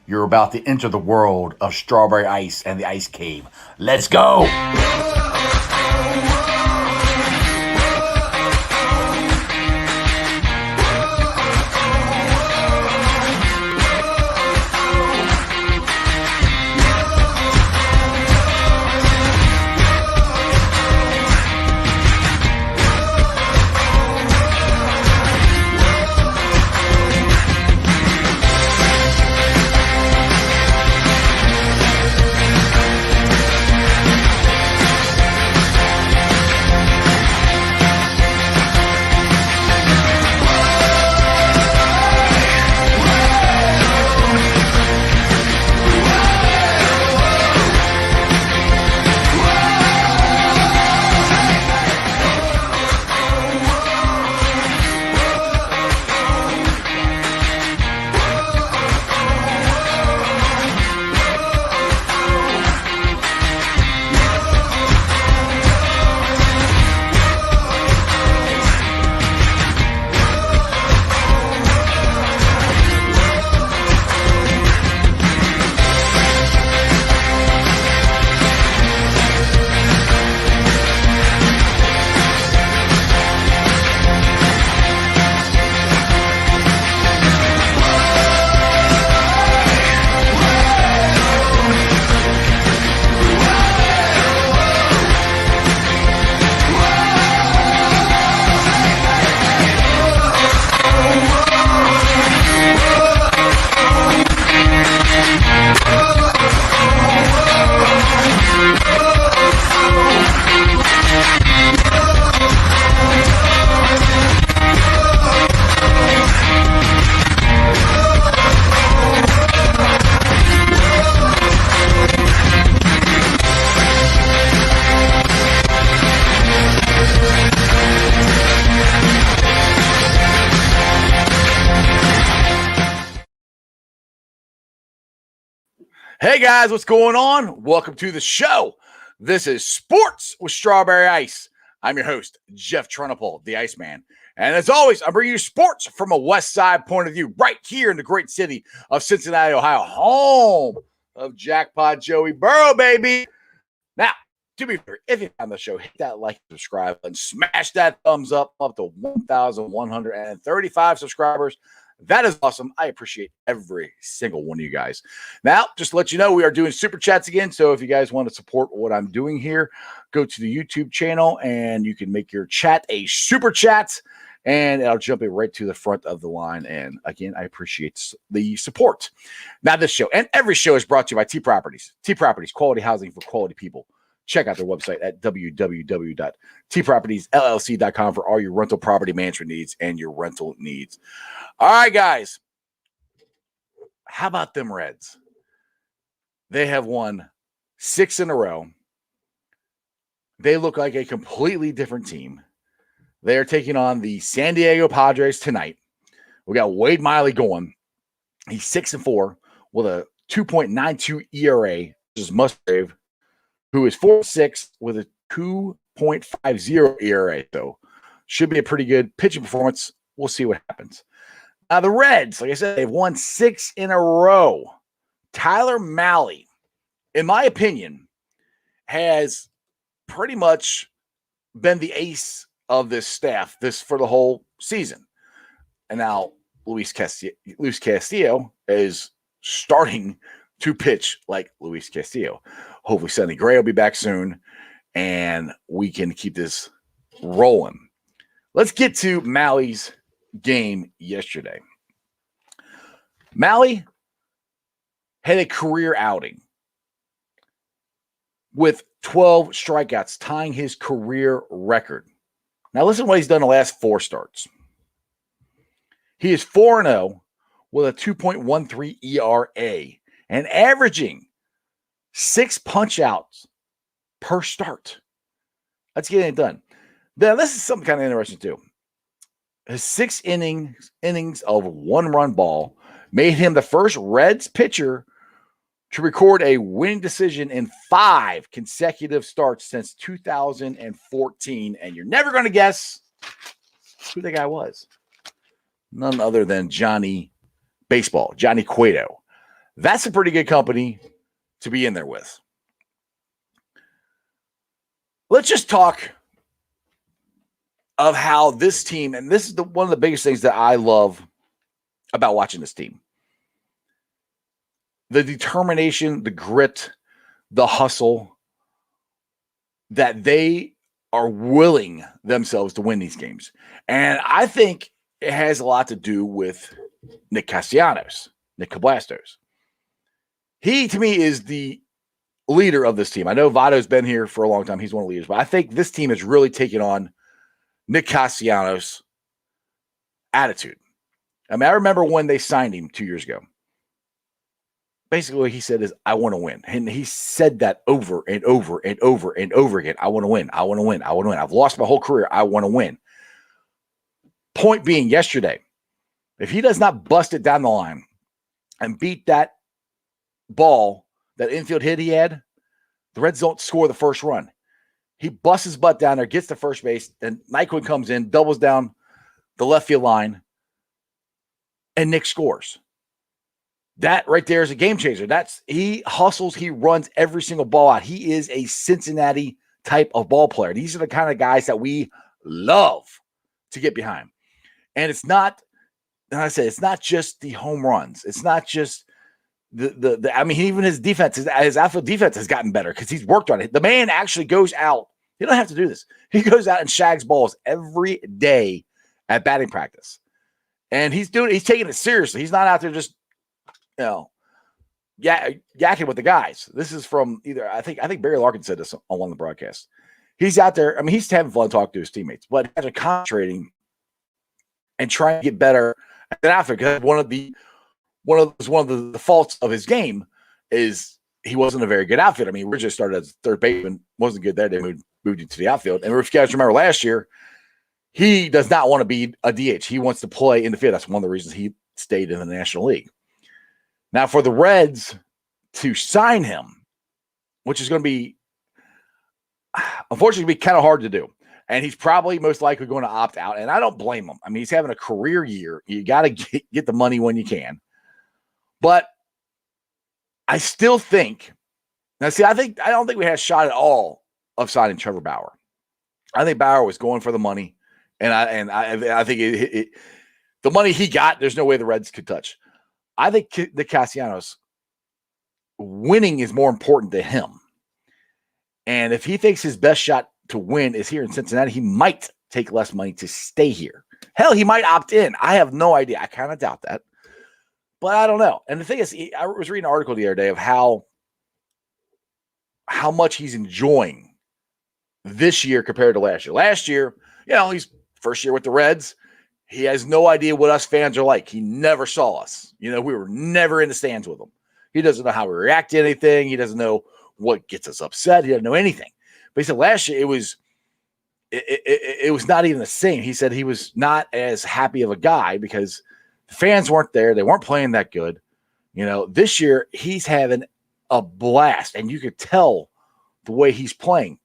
You're about to enter the world of strawberry ice and the ice cave. Let's go! Hey guys, what's going on? Welcome to the show. This is Sports with Strawberry Ice. I'm your host, Jeff Trunapole, the Iceman. And as always, I'm bringing you sports from a West Side point of view right here in the great city of Cincinnati, Ohio, home of Jackpot Joey Burrow, baby. Now, to be fair, if you found the show, hit that like, subscribe, and smash that thumbs up to 1,135 subscribers. That is awesome. I appreciate every single one of you guys. Now, just to let you know, we are doing super chats again. So if you guys want to support what I'm doing here, go to the YouTube channel and you can make your chat a super chat and I'll jump it right to the front of the line. And again, I appreciate the support. Now, this show and every show is brought to you by T Properties. T Properties, quality housing for quality people. Check out their website at www.tpropertiesllc.com for all your rental property management needs and your rental needs. All right, guys. How about them Reds? They have won 6 in a row. They look like a completely different team. They are taking on the San Diego Padres tonight. We got Wade Miley going. He's 6-4 with a 2.92 ERA. This is Musgrave, who is 4-6 with a 2.50 ERA. So should be a pretty good pitching performance. We'll see what happens. Now, the Reds, like I said, they've won 6 in a row. Tyler Mahle, in my opinion, has pretty much been the ace of this staff for the whole season. And now Luis Castillo is starting to pitch like Luis Castillo. Hopefully Sonny Gray will be back soon, and we can keep this rolling. Let's get to Mahle's game yesterday. Mahle had a career outing with 12 strikeouts, tying his career record. Now listen to what he's done the last 4 starts. He is 4-0 with a 2.13 ERA and averaging 6 punch-outs per start. Let's get it done. Now, this is something kind of interesting, too. His 6 innings of 1-run ball made him the first Reds pitcher to record a winning decision in 5 consecutive starts since 2014. And you're never going to guess who the guy was. None other than Johnny Baseball, Johnny Cueto. That's a pretty good company to be in there with. Let's just talk of how this team, and this is one of the biggest things that I love about watching this team. The determination, the grit, the hustle that they are willing themselves to win these games. And I think it has a lot to do with Nick Cablastos. He, to me, is the leader of this team. I know Votto's been here for a long time. He's one of the leaders. But I think this team has really taken on Nick Castellanos' attitude. I mean, I remember when they signed him 2 years ago. Basically, what he said is, I want to win. And he said that over and over and over and over again. I want to win. I want to win. I want to win. I've lost my whole career. I want to win. Point being, yesterday, if he does not bust it down the line and beat that ball, that infield hit he had, the Reds don't score the first run. He busts his butt down there, gets to first base, and Nyquist comes in, doubles down the left field line, and Nick scores. That right there is a game changer. He hustles, he runs every single ball out. He is a Cincinnati type of ball player. These are the kind of guys that we love to get behind. And it's not, and I say, it's not just the home runs. It's not just I mean, even his defense, his outfield defense has gotten better because he's worked on it. The man actually goes out. He don't have to do this. He goes out and shags balls every day at batting practice. And he's taking it seriously. He's not out there just, yakking with the guys. This is from either, I think Barry Larkin said this on the broadcast. He's out there. I mean, he's having fun talking to his teammates, but he's concentrating and trying to get better at the outfield. Because one of the faults of his game is he wasn't a very good outfielder. I mean, originally started as third baseman, wasn't good there. They moved him to the outfield. And if you guys remember last year, he does not want to be a DH. He wants to play in the field. That's one of the reasons he stayed in the National League. Now, for the Reds to sign him, which is going to be, unfortunately, kind of hard to do. And he's probably most likely going to opt out. And I don't blame him. I mean, he's having a career year. You got to get the money when you can. But I still think, I don't think we had a shot at all of signing Trevor Bauer. I think Bauer was going for the money. And I think the money he got, there's no way the Reds could touch. I think the Castellanos winning is more important to him. And if he thinks his best shot to win is here in Cincinnati, he might take less money to stay here. Hell, he might opt in. I have no idea. I kind of doubt that. But I don't know. And the thing is, I was reading an article the other day of how much he's enjoying this year compared to last year. Last year, he's first year with the Reds. He has no idea what us fans are like. He never saw us. We were never in the stands with him. He doesn't know how we react to anything. He doesn't know what gets us upset. He doesn't know anything. But he said last year it was not even the same. He said he was not as happy of a guy because the fans weren't there. They weren't playing that good. This year he's having a blast, and you could tell the way he's playing.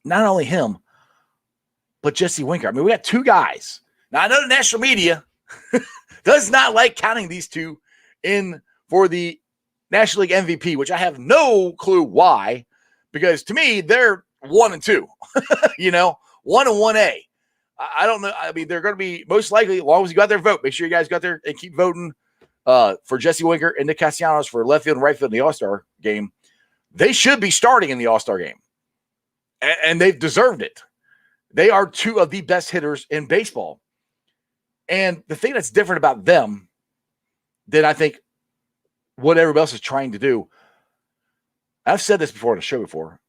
Not only him, but Jesse Winker. I mean, we got two guys. Now, I know the national media does not like counting these two in for the National League MVP, which I have no clue why, because to me, they're 1 and 2, 1 and 1A. I don't know. I mean, they're going to be most likely, as long as you got their vote, make sure you guys got there and keep voting for Jesse Winker and Nick Castellanos for left field and right field in the All-Star game. They should be starting in the All-Star game, and they've deserved it. They are two of the best hitters in baseball. And the thing that's different about them than I think what everybody else is trying to do, I've said this before on the show before,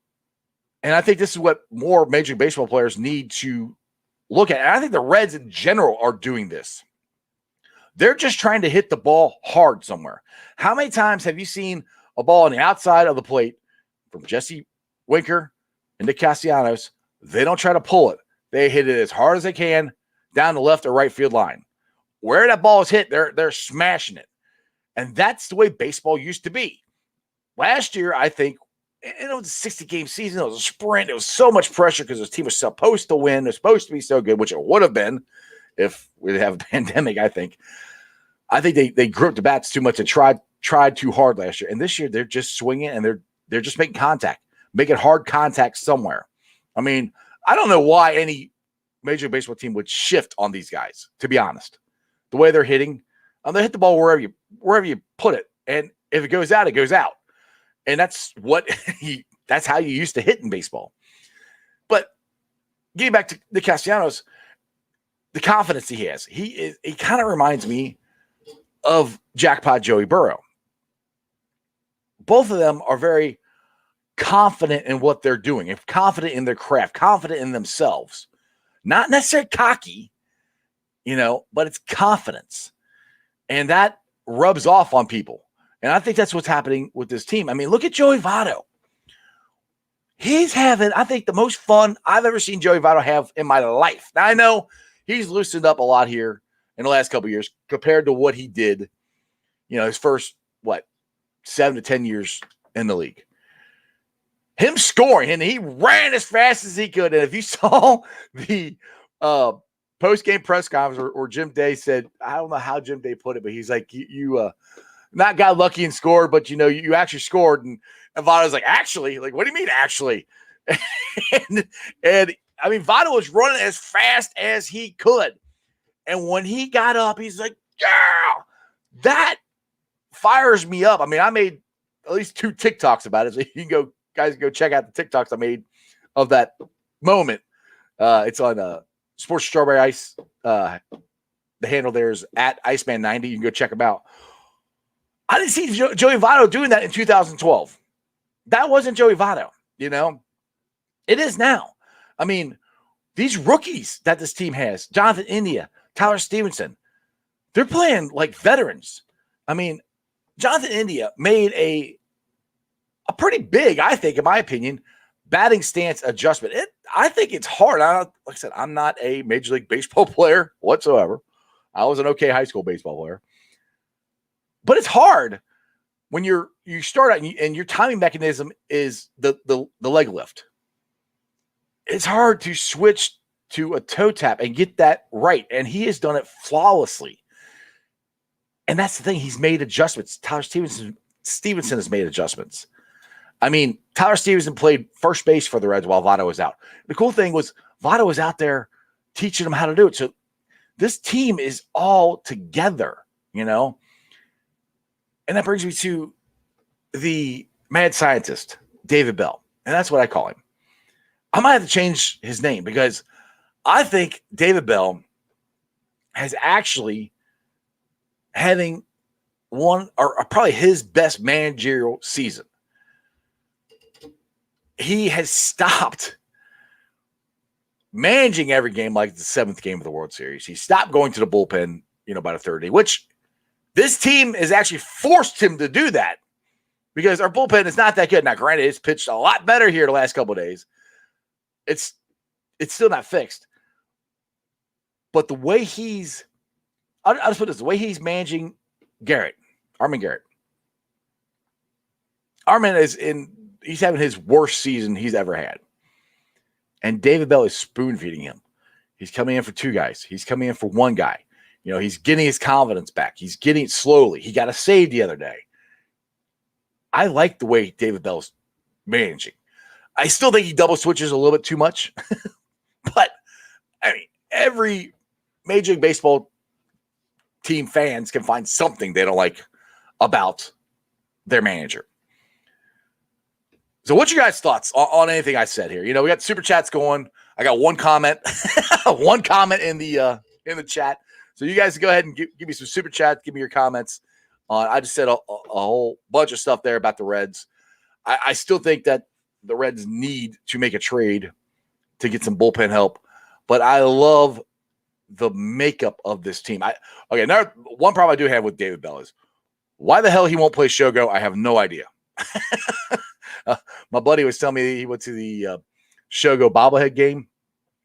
and I think this is what more Major League Baseball players need to look at. And I think the Reds in general are doing this. They're just trying to hit the ball hard somewhere. How many times have you seen a ball on the outside of the plate from Jesse Winker and Nick Castellanos? They don't try to pull it. They hit it as hard as they can down the left or right field line. Where that ball is hit, they're smashing it. And that's the way baseball used to be. Last year, I think, it was a 60-game season. It was a sprint. It was so much pressure because this team was supposed to win. It was supposed to be so good, which it would have been if we didn't have a pandemic, I think. I think they gripped the bats too much and tried tried too hard last year. And this year they're just swinging and they're just making hard contact somewhere. I mean, I don't know why any Major League Baseball team would shift on these guys, to be honest. The way they're hitting, they hit the ball wherever you put it. And if it goes out, it goes out. And that's that's how you used to hit in baseball. But getting back to the Castellanos, the confidence he has, he kind of reminds me of Jackpot Joey Burrow. Both of them are very confident in what they're doing, confident in their craft, confident in themselves. Not necessarily cocky, but it's confidence. And that rubs off on people. And I think that's what's happening with this team. I mean, look at Joey Votto. He's having, I think, the most fun I've ever seen Joey Votto have in my life. Now, I know he's loosened up a lot here in the last couple of years compared to what he did, his first, 7 to 10 years in the league. Him scoring, and he ran as fast as he could. And if you saw the post-game press conference or Jim Day said, I don't know how Jim Day put it, but he's like, you not got lucky and scored, but, you actually scored. And Votto's like, actually? Like, what do you mean, actually? and I mean, Votto was running as fast as he could. And when he got up, he's like, yeah, that fires me up. I mean, I made at least 2 TikToks about it. So you can guys go check out the TikToks I made of that moment. It's on Sports Strawberry Ice. The handle there is at Iceman90. You can go check them out. I didn't see Joey Votto doing that in 2012. That wasn't Joey Votto, It is now. I mean, these rookies that this team has, Jonathan India, Tyler Stevenson, they're playing like veterans. I mean, Jonathan India made a pretty big, I think, in my opinion, batting stance adjustment. I think it's hard. Like I said, I'm not a Major League Baseball player whatsoever. I was an okay high school baseball player. But it's hard when you start out and your timing mechanism is the leg lift. It's hard to switch to a toe tap and get that right. And he has done it flawlessly. And that's the thing. He's made adjustments. Tyler Stevenson has made adjustments. I mean, Tyler Stevenson played first base for the Reds while Votto was out. The cool thing was Votto was out there teaching them how to do it. So this team is all together, And that brings me to the mad scientist, David Bell. And that's what I call him. I might have to change his name because I think David Bell has actually having one or probably his best managerial season. He has stopped managing every game like the 7th game of the World Series. He stopped going to the bullpen, by the 30, which this team has actually forced him to do that because our bullpen is not that good. Now, granted, it's pitched a lot better here the last couple of days. It's still not fixed. But the way I'll just put this, the way he's managing Armin Garrett. Armin he's having his worst season he's ever had. And David Bell is spoon feeding him. He's coming in for 2 guys. He's coming in for 1 guy. He's getting his confidence back. He's getting it slowly. He got a save the other day. I like the way David Bell's managing. I still think he double switches a little bit too much. But, I mean, every Major League Baseball team fans can find something they don't like about their manager. So what's your guys' thoughts on anything I said here? We got super chats going. I got 1 comment, 1 comment in the chat. So you guys go ahead and give me some super chats. Give me your comments. I just said a whole bunch of stuff there about the Reds. I still think that the Reds need to make a trade to get some bullpen help, but I love the makeup of this team. Another one problem I do have with David Bell is why the hell he won't play Shogo. I have no idea. My buddy was telling me he went to the Shogo bobblehead game,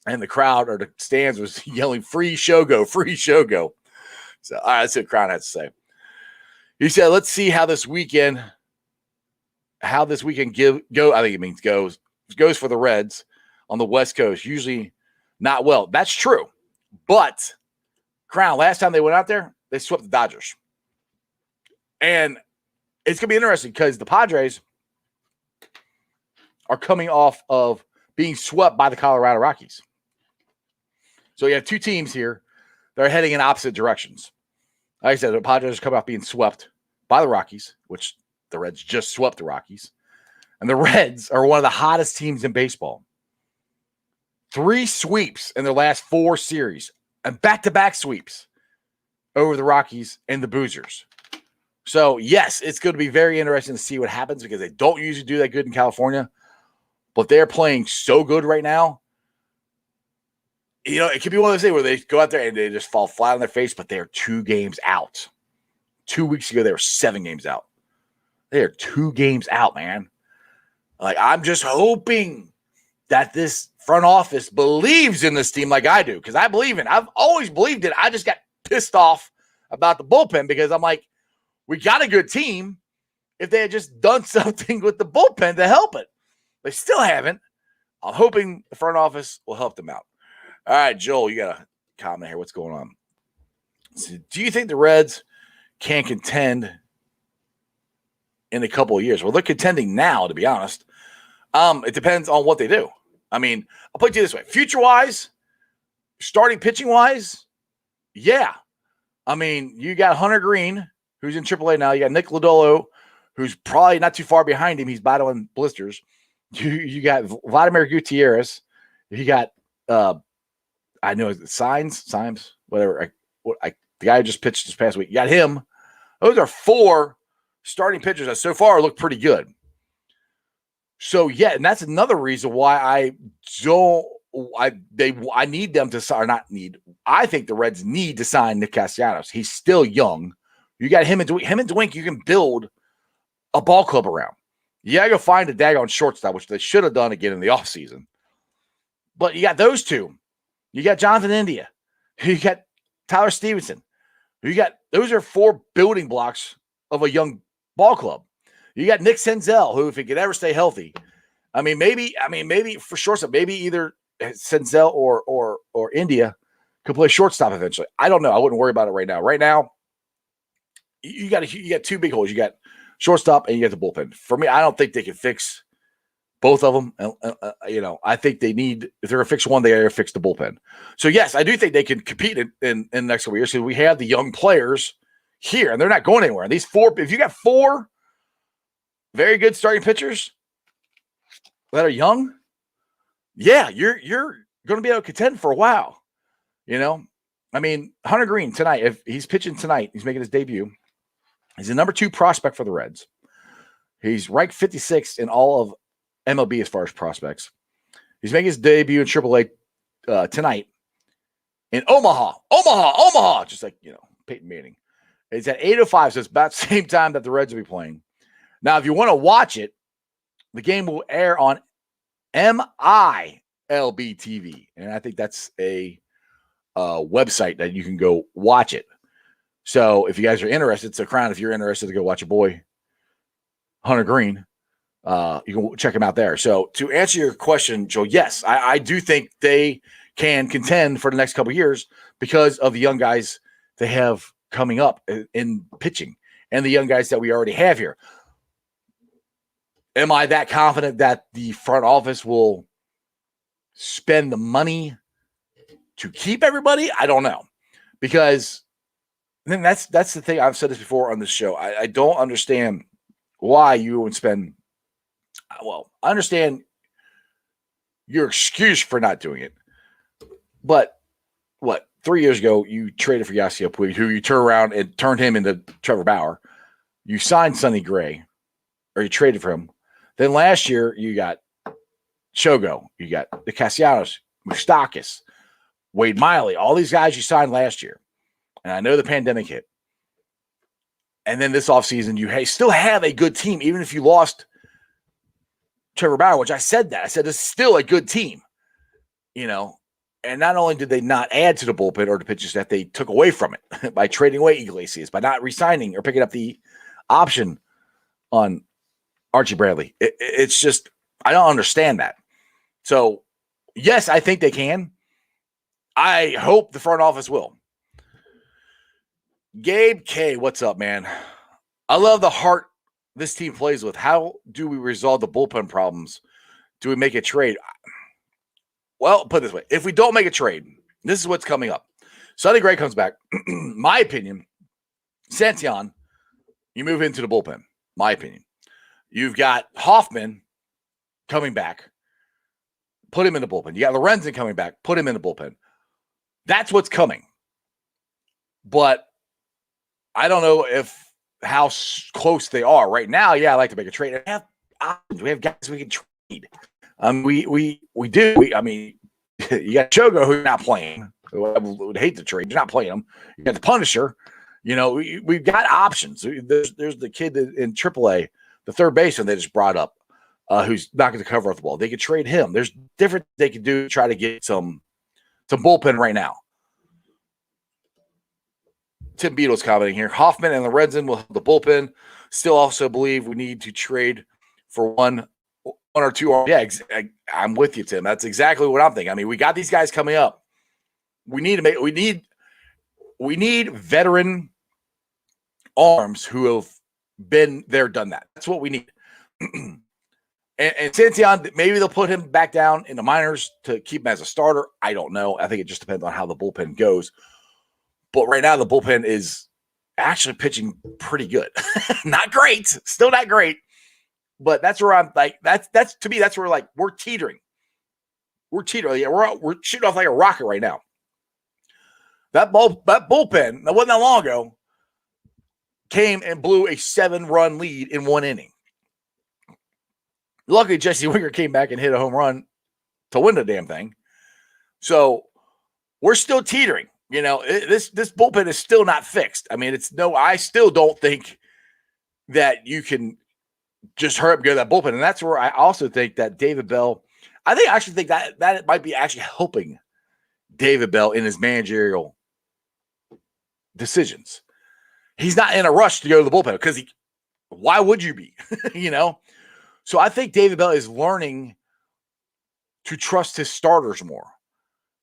and the crowd or the stands was yelling "Free Shogo, free Shogo." So, all right, that's what the crowd had to say. He said, "Let's see how this weekend go." I think it means goes for the Reds on the West Coast. Usually not well. That's true, but Crown last time they went out there, they swept the Dodgers, and it's going to be interesting because the Padres are coming off of being swept by the Colorado Rockies. So you have two teams here that are heading in opposite directions. Like I said, the Padres are coming off being swept by the Rockies, which the Reds just swept the Rockies. And the Reds are one of the hottest teams in baseball. 3 sweeps in their last 4 series and back-to-back sweeps over the Rockies and the Boozers. So, yes, it's going to be very interesting to see what happens because they don't usually do that good in California. But they're playing so good right now. You know, it could be one of those things where they go out there and they just fall flat on their face, but they're 2 games out. 2 weeks ago, they were 7 games out. They are 2 games out, man. Like, I'm just hoping that this front office believes in this team like I do, because I believe in it. I've always believed it. I just got pissed off about the bullpen because I'm like, we got a good team if they had just done something with the bullpen to help it. They still haven't. I'm hoping the front office will help them out. All right, Joel, you got a comment here. What's going on? So, do you think the Reds can contend in a couple of years? Well, they're contending now, to be honest. It depends on what they do. I mean, I'll put it to you this way. Future-wise, starting pitching-wise, yeah. I mean, you got Hunter Green, who's in AAA now. You got Nick Lodolo, who's probably not too far behind him. He's battling blisters. You got Vladimir Gutierrez. You got, I know, Symes, whatever. The guy who just pitched this past week. You got him. Those are 4 starting pitchers that so far look pretty good. So, yeah, and that's another reason why I need them to sign, or not need. I think the Reds need to sign Nick Castellanos. He's still young. You got him and Dwink, you can build a ball club around. You got to go find a daggone shortstop, which they should have done again in the offseason. But you got those 2. You got Jonathan India. You got Tyler Stevenson. Those are 4 building blocks of a young ball club. You got Nick Senzel, who, if he could ever stay healthy, maybe for shortstop, maybe either Senzel or India could play shortstop eventually. I don't know. I wouldn't worry about it right now. Right now, you got 2 big holes. You got shortstop and you got the bullpen. For me, I don't think they can fix both of them. I think they need, if they're going to fix one, they got to fix the bullpen. So, yes, I do think they can compete in the next couple of years because we have the young players here, and they're not going anywhere. And these 4, if you got 4 very good starting pitchers that are young, yeah, you're going to be able to contend for a while. You know, I mean, Hunter Green tonight, if he's pitching tonight, he's making his debut. He's the number 2 prospect for the Reds. He's ranked 56th in all of MLB as far as prospects. He's making his debut in AAA tonight in Omaha, just like, Peyton Manning. It's at 8:05, so it's about the same time that the Reds will be playing. Now, if you want to watch it, the game will air on MILB TV, and I think that's a website that you can go watch it. So if you guys are interested, so Crown, if you're interested to go watch your boy Hunter Green, you can check him out there. So to answer your question, Joe, yes, I do think they can contend for the next couple of years because of the young guys they have coming up in pitching and the young guys that we already have here. Am I that confident that the front office will spend the money to keep everybody? I don't know. Because then that's the thing. I've said this before on this show. I don't understand why you would spend. Well, I understand your excuse for not doing it. But 3 years ago, you traded for Yasiel Puig, who you turned around and turned him into Trevor Bauer. You signed Sonny Gray, or you traded for him. Then last year, you got Shogo, you got the Castellanos, Moustakas, Wade Miley, all these guys you signed last year. And I know the pandemic hit. And then this offseason, you still have a good team, even if you lost Trevor Bauer, which I said that. I said it's still a good team, And not only did they not add to the bullpen or the pitches that they took away from it by trading away Iglesias, by not re-signing or picking up the option on Archie Bradley. It's just, I don't understand that. So, yes, I think they can. I hope the front office will. Gabe K, what's up, man? I love the heart this team plays with, how do we resolve the bullpen problems? Do we make a trade? Well, put it this way. If we don't make a trade, this is what's coming up. Sonny Gray comes back. My opinion, Santillan, you move into the bullpen. My opinion. You've got Hoffman coming back. Put him in the bullpen. You got Lorenzen coming back. Put him in the bullpen. That's what's coming. But I don't know how close they are right now. Yeah, I like to make a trade. We have options. We have guys we can trade. We do. I mean, you got Chogo who's not playing. I would hate to trade. You're not playing him. You got the Punisher. You know, we've got options. There's the kid in AAA, the third baseman they just brought up, who's not going to cover up the ball. They could trade him. There's different they could do to try to get some bullpen right now. Tim Beatle's commenting here. Hoffman and Lorenzen will have the bullpen. Still also believe we need to trade for one or two. Yeah, I'm with you, Tim. That's exactly what I'm thinking. I mean, we got these guys coming up. We need veteran arms who have been there, done that. That's what we need. and Santillan, maybe they'll put him back down in the minors to keep him as a starter. I don't know. I think it just depends on how the bullpen goes. But right now, the bullpen is actually pitching pretty good. Not great. Still not great. But that's where I'm like, that's to me, that's where like we're teetering. We're teetering. Yeah, we're shooting off like a rocket right now. That bullpen, that wasn't that long ago, came and blew a 7-run lead in one inning. Luckily, Jesse Winker came back and hit a home run to win the damn thing. So we're still teetering. You know, this bullpen is still not fixed. I mean, I still don't think that you can just hurry up and go to that bullpen. And that's where I also think that David Bell, I actually think that might be actually helping David Bell in his managerial decisions. He's not in a rush to go to the bullpen because why would you be? You know? So I think David Bell is learning to trust his starters more.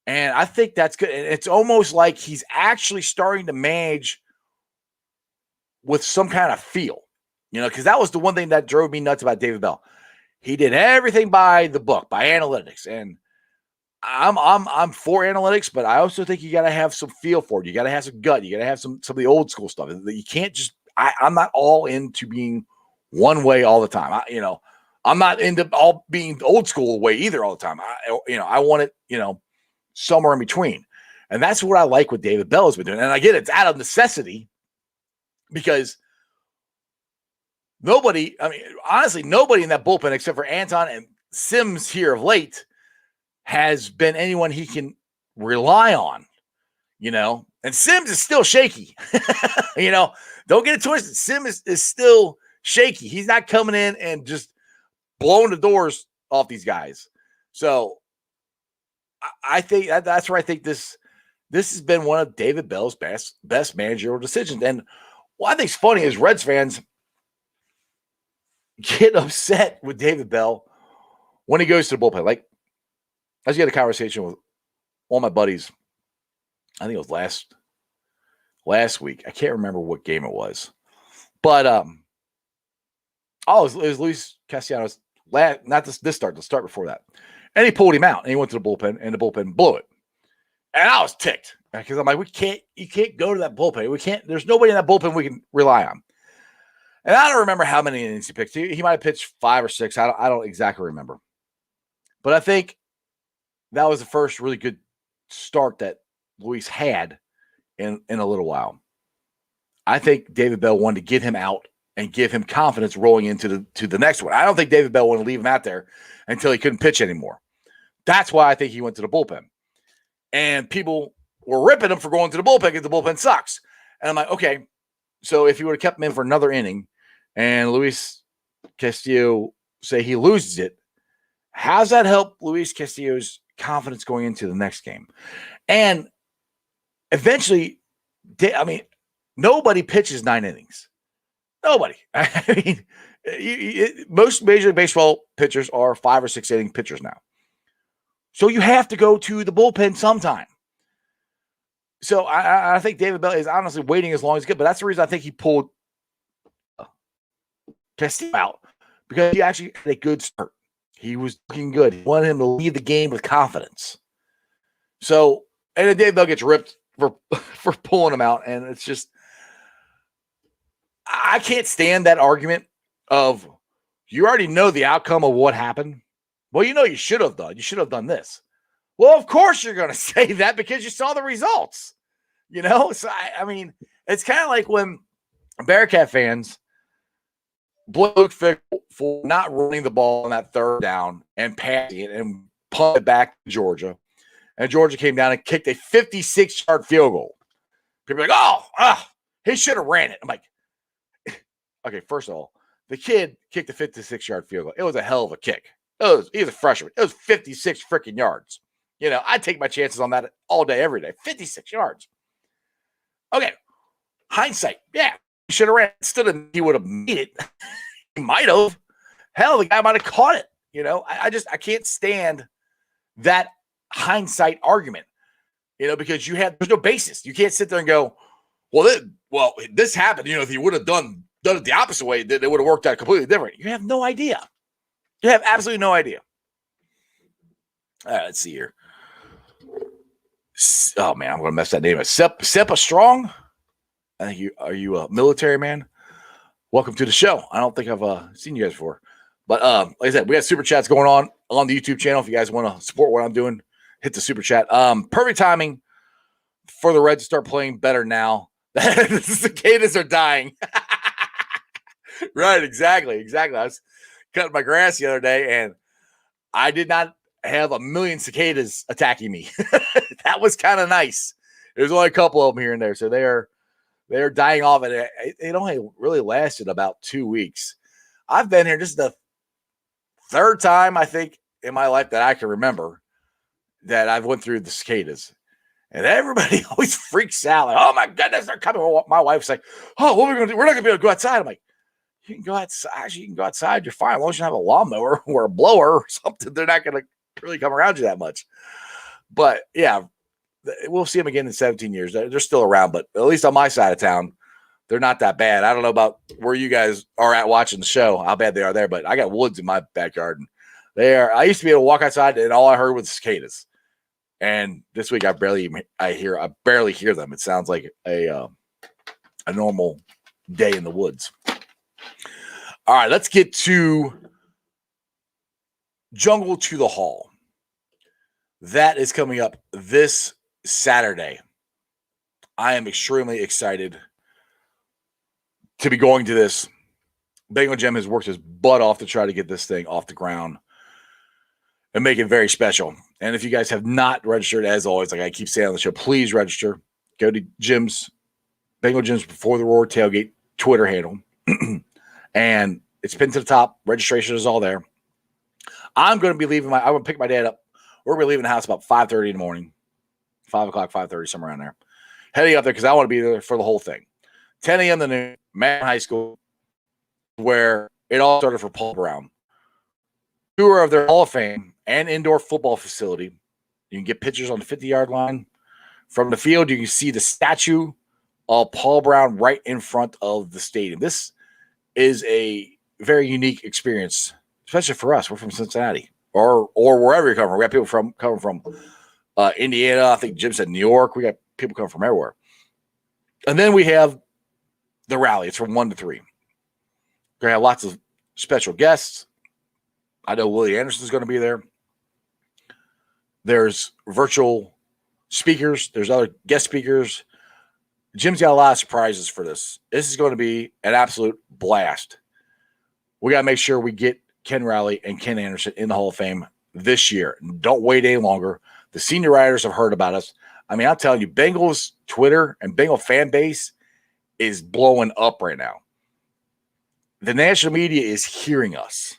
And I think that's good. It's almost like he's actually starting to manage with some kind of feel, you know, because that was the one thing that drove me nuts about David Bell. He did everything by the book, by analytics. And I'm for analytics, but I also think you got to have some feel for it. You got to have some gut. You got to have some of the old school stuff. You can't just, I'm not all into being one way all the time. I'm not into all being old school way either all the time. I want it, somewhere in between. And that's what I like what David Bell has been doing. And I get it's out of necessity because honestly, nobody in that bullpen except for Anton and Sims here of late has been anyone he can rely on, and Sims is still shaky. Don't get it twisted. Sims is still shaky. He's not coming in and just blowing the doors off these guys. So I think that's where I think this has been one of David Bell's best managerial decisions. And what I think is funny is Reds fans get upset with David Bell when he goes to the bullpen. Like, I just had a conversation with all my buddies. I think it was last week. I can't remember what game it was. But it was Luis Castellanos not this start, the start before that. And he pulled him out and he went to the bullpen and the bullpen blew it. And I was ticked because I'm like, you can't go to that bullpen. There's nobody in that bullpen we can rely on. And I don't remember how many innings he pitched. He might have pitched 5 or 6. I don't exactly remember. But I think that was the first really good start that Luis had in a little while. I think David Bell wanted to get him out and give him confidence rolling into the next one. I don't think David Bell wanted to leave him out there until he couldn't pitch anymore. That's why I think he went to the bullpen. And people were ripping him for going to the bullpen because the bullpen sucks. And I'm like, okay, so if you would have kept him in for another inning and Luis Castillo, say he loses it, how's that help Luis Castillo's confidence going into the next game? And eventually, nobody pitches 9 innings. Nobody. Most Major League Baseball pitchers are 5 or 6 inning pitchers now. So you have to go to the bullpen sometime. So I think David Bell is honestly waiting as long as he could, but that's the reason I think he pulled Castillo out because he actually had a good start. He was looking good. He wanted him to lead the game with confidence. So, and then Dave Bell gets ripped for pulling him out, and it's just I can't stand that argument of you already know the outcome of what happened. Well, you should have done. You should have done this. Well, of course you're going to say that because you saw the results. So I mean, it's kind of like when Bearcat fans blame Luke Fickell for not running the ball on that third down and passing it and punt it back to Georgia. And Georgia came down and kicked a 56-yard field goal. People are like, he should have ran it. I'm like, okay, first of all, the kid kicked a 56-yard field goal. It was a hell of a kick. He was a freshman. It was 56 freaking yards. I take my chances on that all day, every day. 56 yards. Okay, hindsight, yeah, he should have ran. Instead of he would have made it. He might have. Hell, the guy might have caught it. I can't stand that hindsight argument. Because there's no basis. You can't sit there and go, this happened. If you would have done it the opposite way, it would have worked out completely different. You have no idea. You have absolutely no idea. All right, let's see here. Oh man, I'm gonna mess that name up. Sepa Strong. I think are you a military man? Welcome to the show. I don't think I've seen you guys before, but like I said, we got super chats going on the YouTube channel. If you guys want to support what I'm doing, hit the super chat. Perfect timing for the Reds to start playing better now. The cicadas are dying. Right, exactly. I was cutting my grass the other day, and I did not have a million cicadas attacking me. That was kind of nice. There's only a couple of them here and there, so they're dying off, and it only really lasted about 2 weeks. I've been here, this is the third time I think in my life that I can remember that I've went through the cicadas, and everybody always freaks out like, "Oh my goodness, they're coming!" My wife's like, "Oh, what are we going to do? We're not going to be able to go outside." I'm like, "You can go outside. Actually, you can go outside. You're fine. As long as you have a lawnmower or a blower or something, they're not going to really come around you that much." But yeah, we'll see them again in 17 years. They're still around, but at least on my side of town, they're not that bad. I don't know about where you guys are at watching the show, how bad they are there, but I got woods in my backyard, and I used to be able to walk outside, and all I heard was cicadas. And this week, I barely hear them. It sounds like a normal day in the woods. All right, let's get to Jungle to the Hall. That is coming up this Saturday. I am extremely excited to be going to this. Bengal Jim has worked his butt off to try to get this thing off the ground and make it very special. And if you guys have not registered, as always, like I keep saying on the show, please register. Go to Bengal Jim's Before the Roar Tailgate Twitter handle. And it's pinned to the top. Registration is all there. I'm going to be leaving I'm going to pick my dad up. We're going to be leaving the house about 5:30 in the morning. 5 o'clock, 5:30, somewhere around there. Heading up there because I want to be there for the whole thing. 10 a.m. to noon, Manhattan High School, where it all started for Paul Brown. Tour of their Hall of Fame and indoor football facility. You can get pictures on the 50-yard line. From the field, you can see the statue of Paul Brown right in front of the stadium. This is a very unique experience, especially for us. We're from Cincinnati or wherever you come from. We got people coming from Indiana. I think Jim said New York. We got people coming from everywhere. And then we have the rally. It's from 1 to 3. We're going to have lots of special guests. I know Willie Anderson's going to be there. There's virtual speakers. There's other guest speakers. Jim's got a lot of surprises for this. This is going to be an absolute blast. We got to make sure we get Ken Riley and Ken Anderson in the Hall of Fame this year. Don't wait any longer. The senior writers have heard about us. I mean, I'm telling you, Bengals Twitter and Bengal fan base is blowing up right now. The national media is hearing us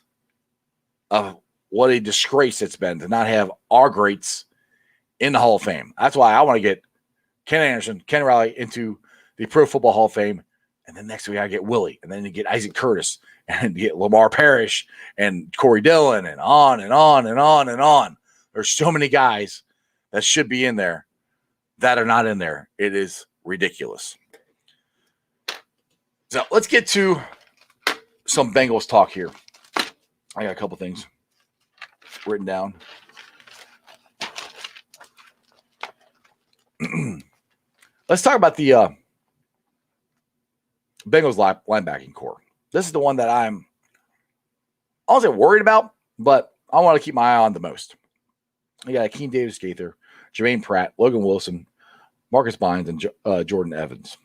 of what a disgrace it's been to not have our greats in the Hall of Fame. That's why I want to get Ken Anderson, Ken Riley into the Pro Football Hall of Fame. And then next week I get Willie, and then you get Isaac Curtis, and you get Lamar Parrish and Corey Dillon, and on and on and on and on. There's so many guys that should be in there that are not in there. It is ridiculous. So let's get to some Bengals talk here. I got a couple things written down. Let's talk about the Bengals linebacking core. This is the one that I wasn't worried about, but I want to keep my eye on the most. You got Akeem Davis-Gaither, Jermaine Pratt, Logan Wilson, Marcus Bynes, and Jordan Evans.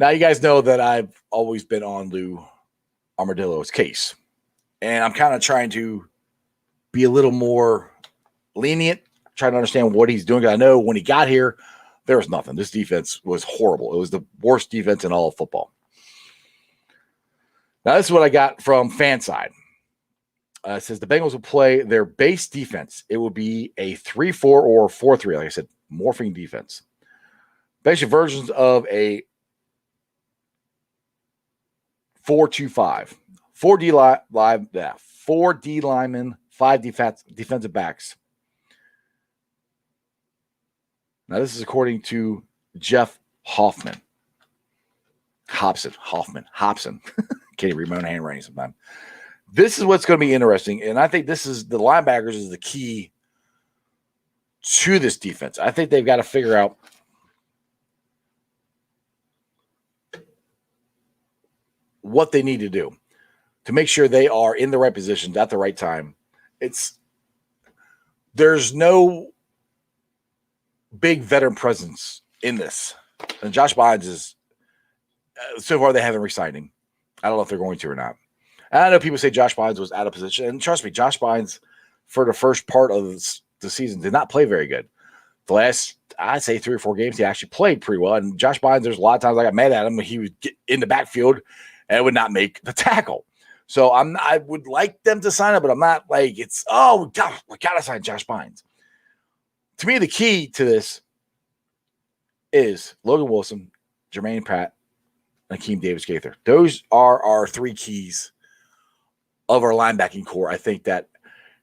Now, you guys know that I've always been on Lou Armadillo's case, and I'm kind of trying to be a little more lenient, trying to understand what he's doing. I know when he got here, there was nothing. This defense was horrible. It was the worst defense in all of football. Now, this is what I got from Fanside. It says the Bengals will play their base defense. It will be a 3-4 or 4-3, like I said, morphing defense. Basically, versions of a 4-2-5. 4 D linemen, 5 defensive backs. Now, this is according to Jeff Hobson. Can't even read my own handwriting sometimes. This is what's going to be interesting, and I think this is the linebackers is the key to this defense. I think they've got to figure out what they need to do to make sure they are in the right positions at the right time. There's no big veteran presence in this. And Josh Bynes is, so far they haven't re-signed him. I don't know if they're going to or not. And I know people say Josh Bynes was out of position. And trust me, Josh Bynes, for the first part of the season, did not play very good. The last, I'd say 3 or 4 games, he actually played pretty well. And Josh Bynes, there's a lot of times I got mad at him when he would get in the backfield and would not make the tackle. So I would like them to sign him, but I'm not like, we got to sign Josh Bynes. To me, the key to this is Logan Wilson, Jermaine Pratt, and Akeem Davis-Gaither. Those are our 3 keys of our linebacking core, I think, that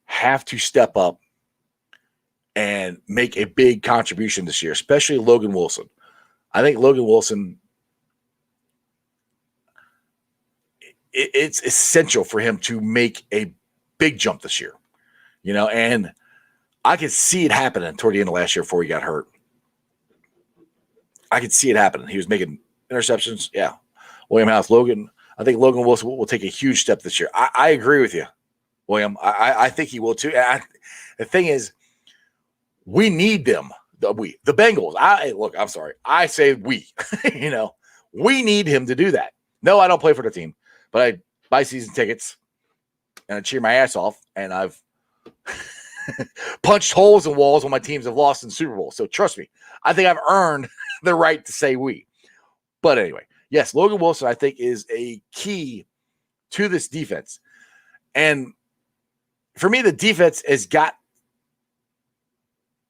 have to step up and make a big contribution this year, especially Logan Wilson. I think Logan Wilson, it's essential for him to make a big jump this year, and I could see it happening toward the end of last year before he got hurt. I could see it happening. He was making interceptions. Yeah. William House, Logan. I think Logan Wilson will take a huge step this year. I agree with you, William. I think he will too. The thing is, we need them. The Bengals. I'm sorry. I say we. We need him to do that. No, I don't play for the team, but I buy season tickets and I cheer my ass off, and I've punched holes in walls when my teams have lost in Super Bowl. So trust me, I think I've earned the right to say we. But anyway, yes, Logan Wilson, I think, is a key to this defense. And for me, the defense has got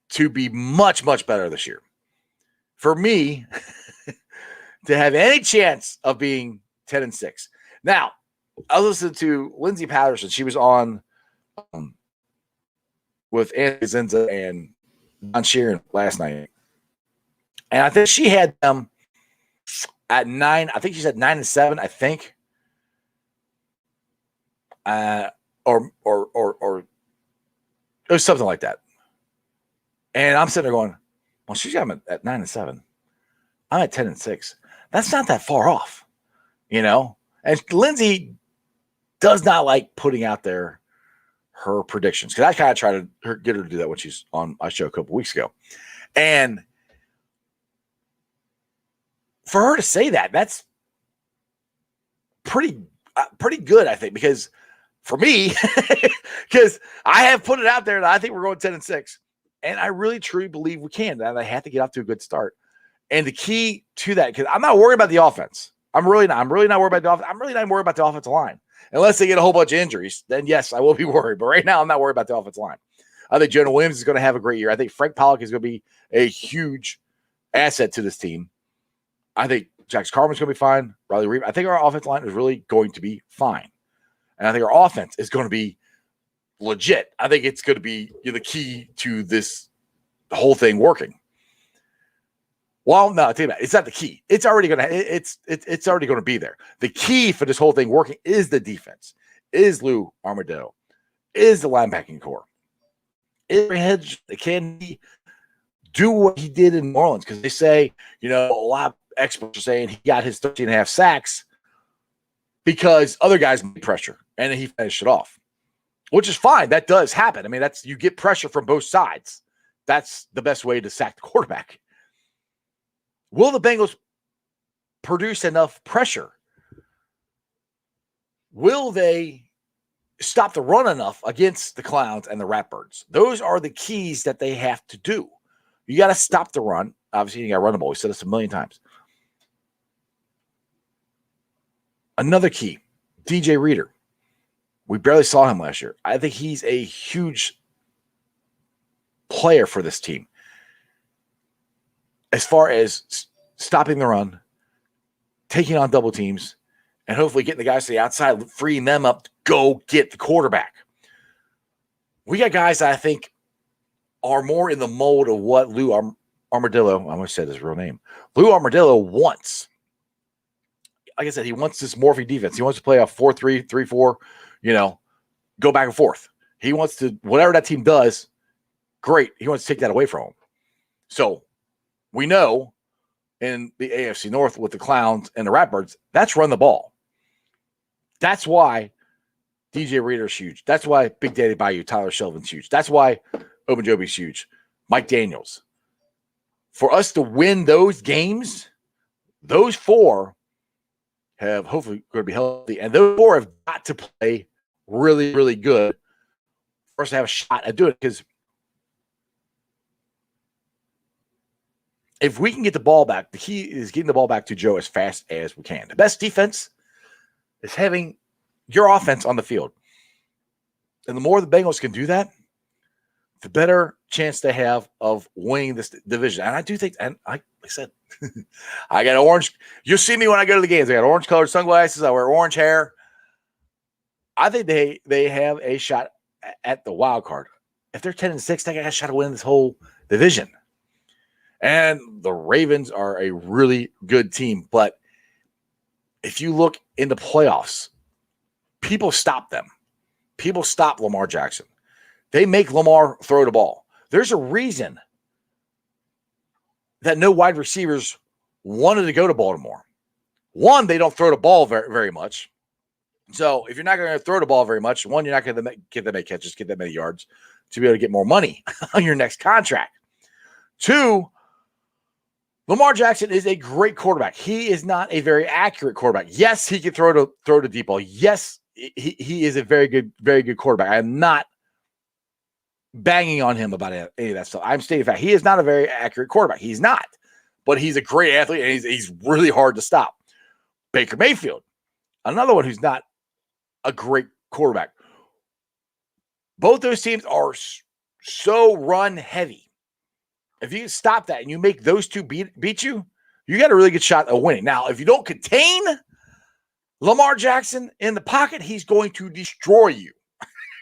to be much, much better this year. For me to have any chance of being 10-6. Now, I listened to Lindsay Patterson. She was on with Anthony Zinza and Don Sheeran last night. And I think she had them at 9. I think she said 9-7, I think. Or it was something like that. And I'm sitting there going, well, she's got them at 9-7. I'm at 10-6. That's not that far off, And Lindsay does not like putting out there her predictions, because I kind of tried to get her to do that when she's on my show a couple weeks ago. And for her to say that, that's pretty good, I think, because for me, because I have put it out there that I think we're going 10-6, and I really truly believe we can. That I have to get off to a good start. And the key to that, because I'm not worried about the offense. I'm really not worried about the offense. I'm really not worried about the offensive line. Unless they get a whole bunch of injuries, then yes, I will be worried. But right now, I'm not worried about the offensive line. I think Jonah Williams is going to have a great year. I think Frank Pollock is going to be a huge asset to this team. I think Jax Carman's going to be fine. Riley Reed. I think our offensive line is really going to be fine. And I think our offense is going to be legit. I think it's going to be the key to this whole thing working. Well, no, take that. It's not the key. It's already gonna. It's already going to be there. The key for this whole thing working is the defense. Is Lou Armadillo? Is the linebacking core? Is Hedge? Can he do what he did in New Orleans? Because they say, a lot of experts are saying he got his 13 and a half sacks because other guys made pressure and then he finished it off, which is fine. That does happen. I mean, you get pressure from both sides. That's the best way to sack the quarterback. Will the Bengals produce enough pressure? Will they stop the run enough against the Clowns and the Ratbirds? Those are the keys that they have to do. You got to stop the run. Obviously, you got to run the ball. We said this a million times. Another key, DJ Reader. We barely saw him last year. I think he's a huge player for this team. As far as stopping the run, taking on double teams, and hopefully getting the guys to the outside, freeing them up to go get the quarterback. We got guys that I think are more in the mold of what Lou Armadillo, I almost said his real name, Lou Armadillo wants. Like I said, he wants this morphing defense. He wants to play a 4-3, 3-4, go back and forth. He wants to, whatever that team does, great. He wants to take that away from him. So we know in the AFC North with the Clowns and the Ratbirds, that's run the ball. That's why DJ Reader's huge. That's why Big Daddy Bayou, Tyler Shelvin's huge. That's why Ogunjobi's huge. Mike Daniels. For us to win those games, those four have hopefully going to be healthy, and those four have got to play really, really good for us to have a shot at doing it. Because if we can get the ball back, the key is getting the ball back to Joe as fast as we can. The best defense is having your offense on the field. And the more the Bengals can do that, the better chance they have of winning this division. And I do think, and like I said, I got orange. You'll see me when I go to the games. I got orange-colored sunglasses. I wear orange hair. I think they have a shot at the wild card. If they're 10-6, they got a shot to win this whole division. And the Ravens are a really good team. But if you look in the playoffs, people stop them. People stop Lamar Jackson. They make Lamar throw the ball. There's a reason that no wide receivers wanted to go to Baltimore. One, they don't throw the ball very, very much. So if you're not going to throw the ball very much, one, you're not going to get that many catches, get that many yards to be able to get more money on your next contract. Two, Lamar Jackson is a great quarterback. He is not a very accurate quarterback. Yes, he can throw the deep ball. Yes, he is a very good quarterback. I am not banging on him about any of that stuff. I'm stating fact. He is not a very accurate quarterback. He's not. But he's a great athlete, and he's really hard to stop. Baker Mayfield, another one who's not a great quarterback. Both those teams are so run heavy. If you stop that and you make those two beat you, you got a really good shot of winning. Now, if you don't contain Lamar Jackson in the pocket, he's going to destroy you.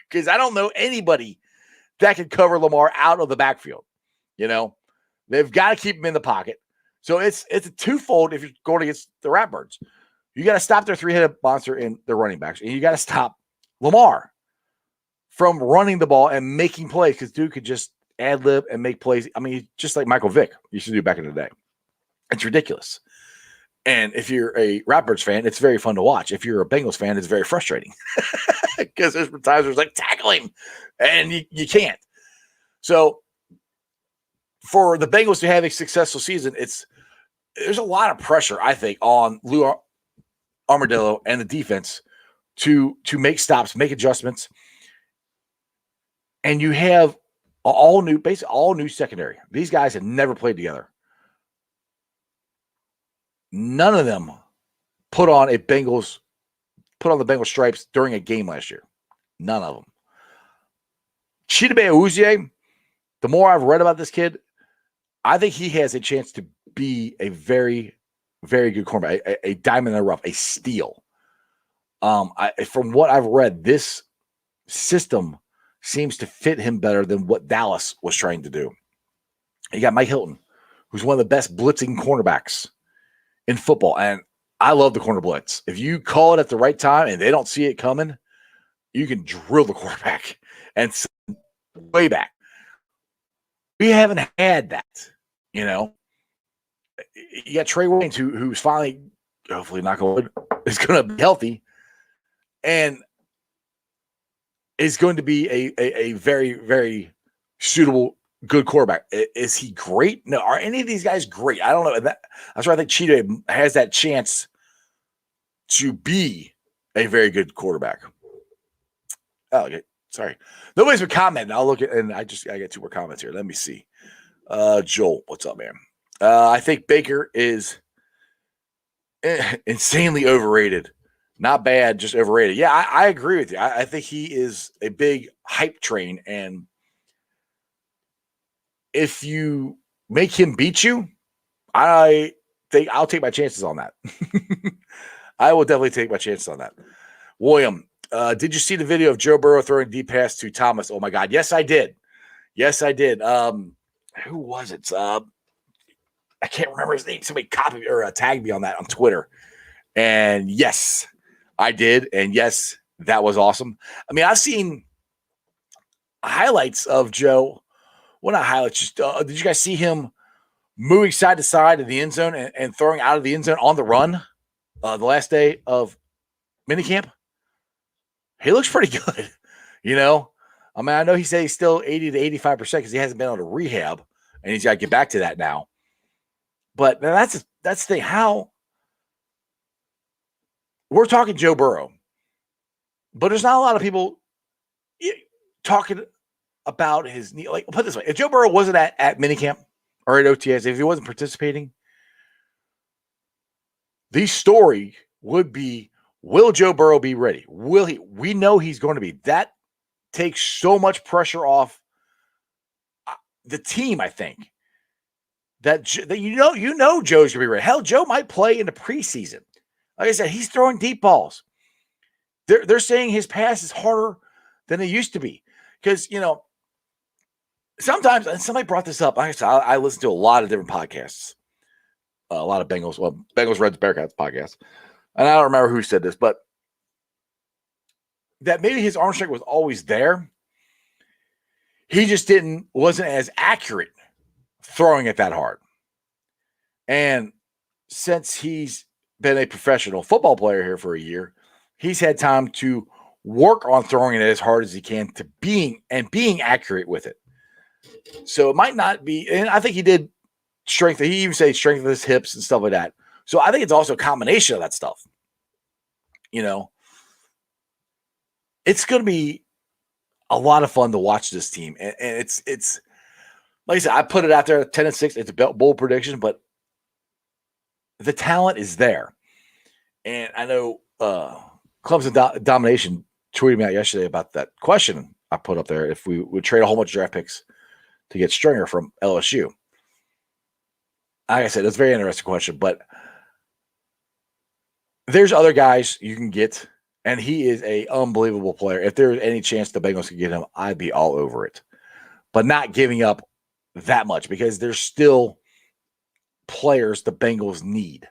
Because I don't know anybody that can cover Lamar out of the backfield. They've got to keep him in the pocket. So it's a twofold if you're going against the Ratbirds. You got to stop their three-headed monster in their running backs, and you got to stop Lamar from running the ball and making plays, because dude could just ad-lib and make plays. I mean, just like Michael Vick used to do back in the day. It's ridiculous. And if you're a Ratbirds fan, it's very fun to watch. If you're a Bengals fan, it's very frustrating because there's times where it's like, tackle him, and you can't. So for the Bengals to have a successful season, there's a lot of pressure, I think, on Lou Armadillo and the defense to make stops, make adjustments. And you have basically all new secondary. These guys have never played together. None of them put on the Bengals stripes during a game last year. None of them. Chidobe Awuzie, the more I've read about this kid, I think he has a chance to be a very, very good cornerback, a diamond in the rough, a steal. From what I've read, this system seems to fit him better than what Dallas was trying to do. You got Mike Hilton, who's one of the best blitzing cornerbacks in football. And I love the corner blitz. If you call it at the right time and they don't see it coming, you can drill the quarterback and send way back. We haven't had that, you know. You got Trey Waynes, who's finally, hopefully not going, is going to be healthy, and is going to be a very, very suitable, good quarterback. Is he great? No. Are any of these guys great? I don't know. That's why I think Cheetah has that chance to be a very good quarterback. Oh, okay. Sorry. Nobody's been commenting. I'll look at, and I got 2 more comments here. Let me see. Joel, what's up, man? I think Baker is insanely overrated. Not bad, just overrated. Yeah, I agree with you. I think he is a big hype train, and if you make him beat you, I think I'll take my chances on that. I will definitely take my chances on that. William, did you see the video of Joe Burrow throwing deep pass to Thomas? Oh my God, yes, I did. Yes, I did. Who was it? I can't remember his name. Somebody copied or tagged me on that on Twitter. And yes, I did. And yes, that was awesome. I mean, I've seen highlights of Joe. Well, not highlights. Just, did you guys see him moving side to side in the end zone and throwing out of the end zone on the run the last day of minicamp? He looks pretty good, you know? I mean, I know he said he's still 80 to 85% because he hasn't been able to rehab, and he's got to get back to that now. But that's the thing. How we're talking Joe Burrow, but there's not a lot of people talking about his knee. Like, put it this way: if Joe Burrow wasn't at minicamp or at OTS, if he wasn't participating, the story would be: will Joe Burrow be ready? Will he? We know he's going to be. That takes so much pressure off the team. I think. That you know Joe's gonna be ready. Hell, Joe might play in the preseason. Like I said, he's throwing deep balls. They're saying his pass is harder than it used to be because sometimes, and somebody brought this up. Like I said, I listen to a lot of different podcasts, a lot of Bengals, Reds, Bearcats podcasts, and I don't remember who said this, but that maybe his arm strength was always there. He just wasn't as accurate throwing it that hard. And since he's been a professional football player here for a year, he's had time to work on throwing it as hard as he can to being accurate with it. So it might not be, and I think he did strengthen. He even said strengthen his hips and stuff like that. So I think it's also a combination of that stuff. It's going to be a lot of fun to watch this team, and it's like I said, I put it out there 10-6. It's a bold prediction, but the talent is there. And I know Clemson Domination tweeted me out yesterday about that question I put up there. If we would trade a whole bunch of draft picks to get Stringer from LSU. Like I said, it's a very interesting question, but there's other guys you can get, and he is an unbelievable player. If there's any chance the Bengals could get him, I'd be all over it. But not giving up that much, because there's still players the Bengals need.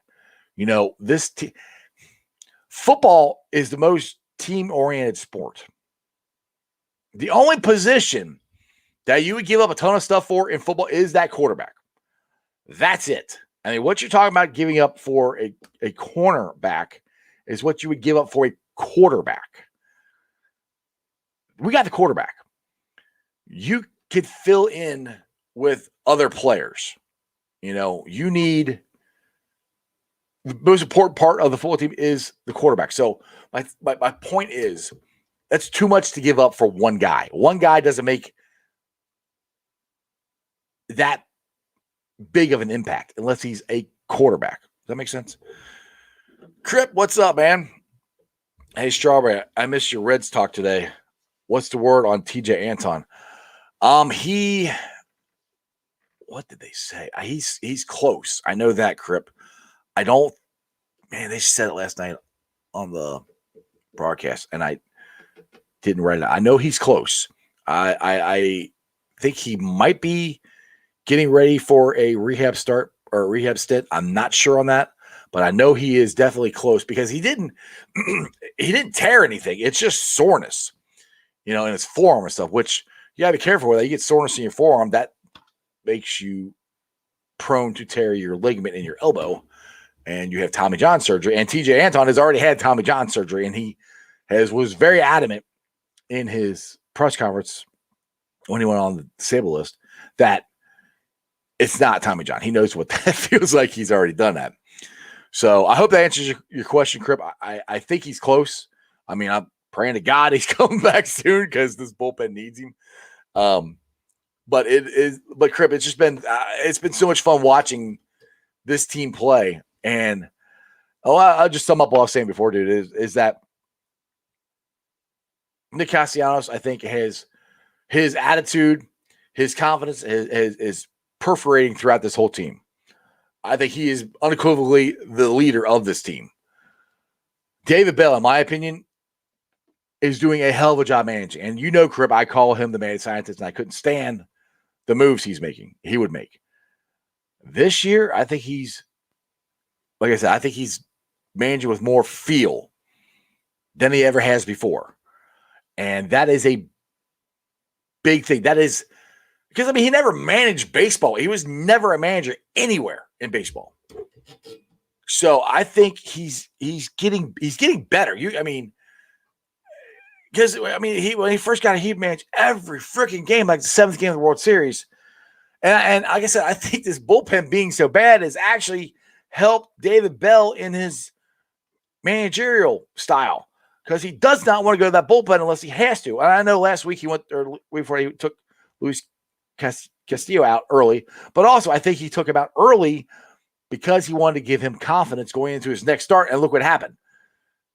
Football is the most team-oriented sport. The only position that you would give up a ton of stuff for in football is that quarterback. That's it. I mean, what you're talking about giving up for a cornerback is what you would give up for a quarterback. We got the quarterback. You could fill in with other players. You need the most important part of the football team is the quarterback. So my point is that's too much to give up for one guy. One guy doesn't make that big of an impact unless he's a quarterback. Does that make sense? Crip, what's up, man? Hey, Strawberry, I missed your Reds talk today. What's the word on TJ Anton? What did they say? He's close. I know that, Crip. They said it last night on the broadcast, and I didn't write it. I know he's close. I think he might be getting ready for a rehab start or a rehab stint. I'm not sure on that, but I know he is definitely close because he didn't he didn't tear anything. It's just soreness, in his forearm and stuff, which you gotta be careful with that. You get soreness in your forearm, that makes you prone to tear your ligament in your elbow, and you have Tommy John surgery. And TJ Anton has already had Tommy John surgery, and he was very adamant in his press conference when he went on the disabled list that it's not Tommy John. He knows what that feels like. He's already done that. So I hope that answers your question, Crip. I think he's close. I mean, I'm praying to God he's coming back soon because this bullpen needs him. But Crip, it's just been it's been so much fun watching this team play. And I'll just sum up what I was saying before, dude, is that Nick Castellanos, I think, has his attitude, his confidence is perforating throughout this whole team. I think he is unequivocally the leader of this team. David Bell, in my opinion, is doing a hell of a job managing. And Crip, I call him the mad scientist, and I couldn't stand the moves he would make. This year, I think like I said, I think he's managing with more feel than he ever has before. And that is a big thing. That is because, he never managed baseball. He was never a manager anywhere in baseball. So I think he's getting better. Because when he first got he managed every freaking game, like the 7th game of the World Series. And like I said, I think this bullpen being so bad has actually helped David Bell in his managerial style, because he does not want to go to that bullpen unless he has to. And I know last week before he took Luis Castillo out early, but also I think he took him out early because he wanted to give him confidence going into his next start. And look what happened.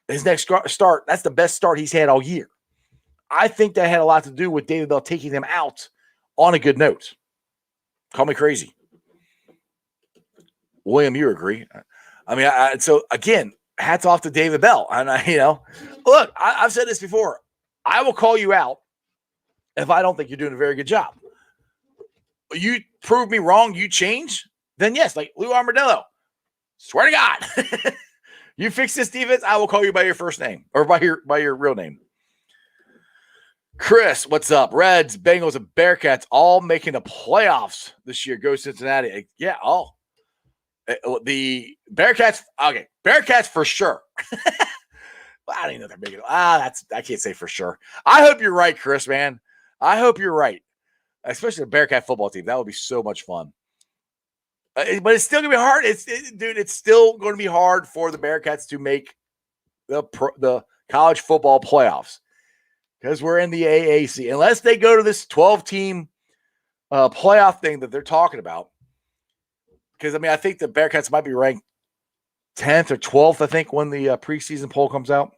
His next start, that's the best start he's had all year. I think that had a lot to do with David Bell taking him out on a good note. Call me crazy. William, you agree? So again, hats off to David Bell. And look, I've said this before. I will call you out if I don't think you're doing a very good job. You prove me wrong, you change, then yes, like Lou Armadillo. Swear to God. You fix this defense, I will call you by your first name or by your real name. Chris, what's up? Reds, Bengals, and Bearcats all making the playoffs this year. Go Cincinnati. Yeah, the Bearcats, okay. Bearcats for sure. Well, I don't even know if they're making it. I can't say for sure. I hope you're right, Chris, man. I hope you're right. Especially the Bearcat football team. That would be so much fun. But it's still going to be hard. It's still going to be hard for the Bearcats to make the college football playoffs because we're in the AAC. Unless they go to this 12-team playoff thing that they're talking about. Because, I think the Bearcats might be ranked 10th or 12th, I think, when the preseason poll comes out.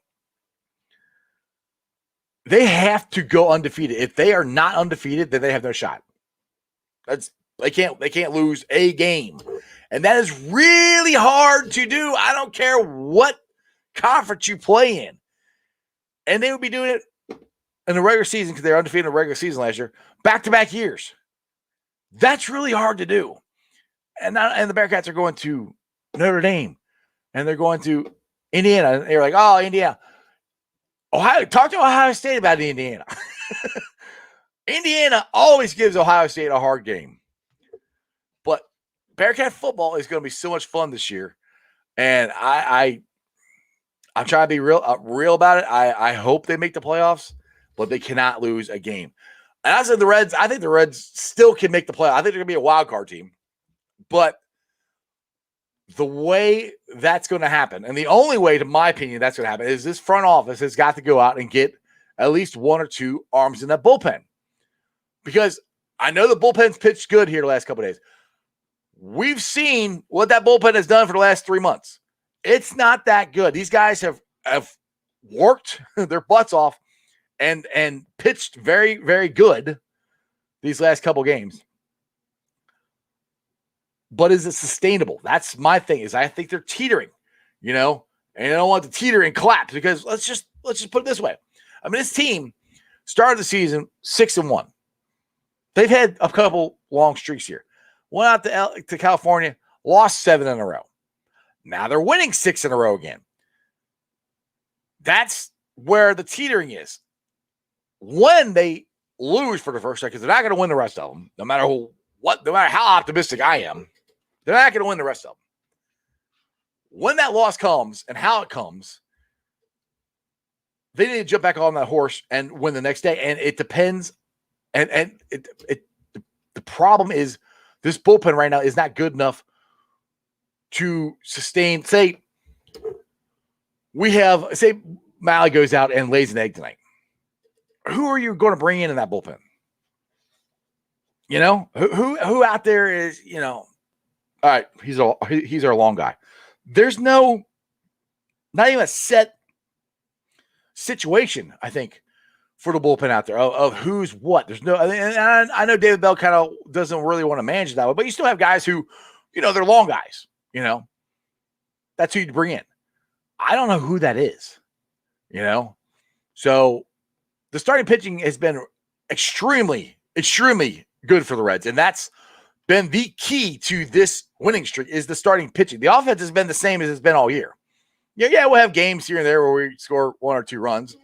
They have to go undefeated. If they are not undefeated, then they have no shot. They can't lose a game. And that is really hard to do. I don't care what conference you play in. And they would be doing it in the regular season because they're undefeated in the regular season last year, back-to-back years. That's really hard to do. And the Bearcats are going to Notre Dame, and they're going to Indiana. And they're like, oh, Indiana. Ohio, talk to Ohio State about Indiana. Indiana always gives Ohio State a hard game. But Bearcat football is going to be so much fun this year. And I'm trying to be real about it. I hope they make the playoffs, but they cannot lose a game. And I said I think the Reds still can make the playoffs. I think they're going to be a wild card team. But the way that's going to happen, and the only way, to my opinion, that's going to happen, is this front office has got to go out and get at least one or two arms in that bullpen. Because I know the bullpen's pitched good here the last couple of days. We've seen what that bullpen has done for the last 3 months. It's not that good. These guys have worked their butts off and pitched very, very good these last couple games. But is it sustainable? That's my thing. Is I think they're teetering, and I don't want the teeter and collapse because let's just put it this way. This team started the season 6-1. They've had a couple long streaks here. went out to California, lost 7 in a row. Now they're winning 6 in a row again. That's where the teetering is. When they lose for the first time, because they're not going to win the rest of them, no matter how optimistic I am, they're not going to win the rest of them. When that loss comes and how it comes, they need to jump back on that horse and win the next day. And it depends. And the problem is this bullpen right now is not good enough to sustain. Say Malley goes out and lays an egg tonight. Who are you going to bring in that bullpen? You know, who out there is, you know, all right, he's our long guy. There's not even a set situation, I think, for the bullpen out there of who's what. There's no, and I know David Bell kind of doesn't really want to manage it that way, but you still have guys who, you know, they're long guys, you know, that's who you bring in. I don't know who that is, you know, so the starting pitching has been extremely, extremely good for the Reds, and that's been the key to this winning streak is the starting pitching. The offense has been the same as it's been all year. Yeah, we'll have games here and there where we score 1 or 2 runs,